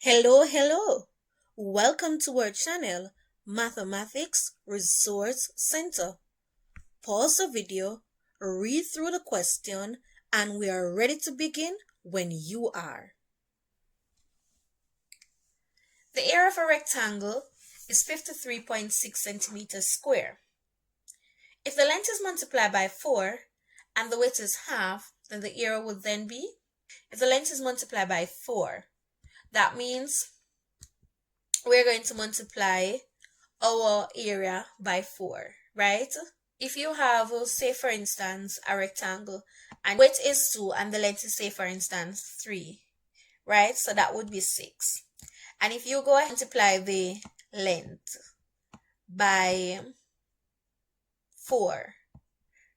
Hello. Welcome to our channel, Mathematics Resource Center. Pause the video, read through the question, and we are ready to begin when you are. The area of a rectangle is 53.6 centimeters square. If the length is multiplied by 4 and the width is half, then the area would then be, if the length is multiplied by 4, that means we're going to multiply our area by 4, right? If you have, say for instance, a rectangle and width is 2 and the length is, say for instance, 3, right? So that would be 6. And if you go ahead and multiply the length by 4,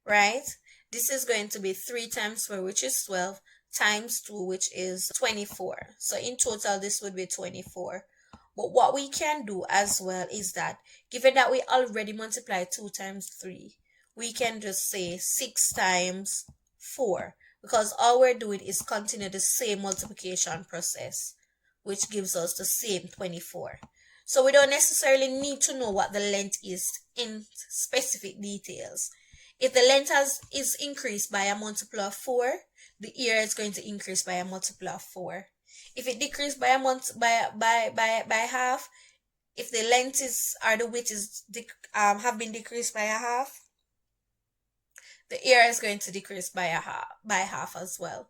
right? This is going to be 3 times 4, which is 12, times 2, which is 24. So in total, this would be 24. But what we can do as well is that, given that we already multiplied 2 times 3, we can just say 6 times 4, because all we're doing is continue the same multiplication process, which gives us the same 24. So we don't necessarily need to know what the length is in specific details. If the length is increased by a multiple of 4, the area is going to increase by a multiple of 4. If it decreased by half, if the length is or the width is have been decreased by a half, the area is going to decrease by half as well.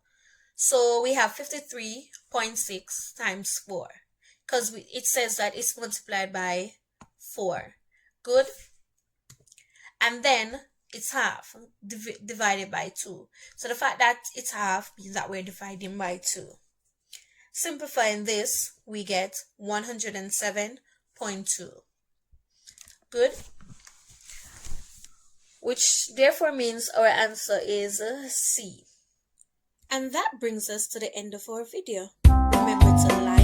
So we have 53.6 times 4, because it says that it's multiplied by 4. Good. And then it's half divided by 2. So the fact that it's half means that we're dividing by 2. Simplifying this, we get 107.2. Good. Which therefore means our answer is C. And that brings us to the end of our video. Remember to like,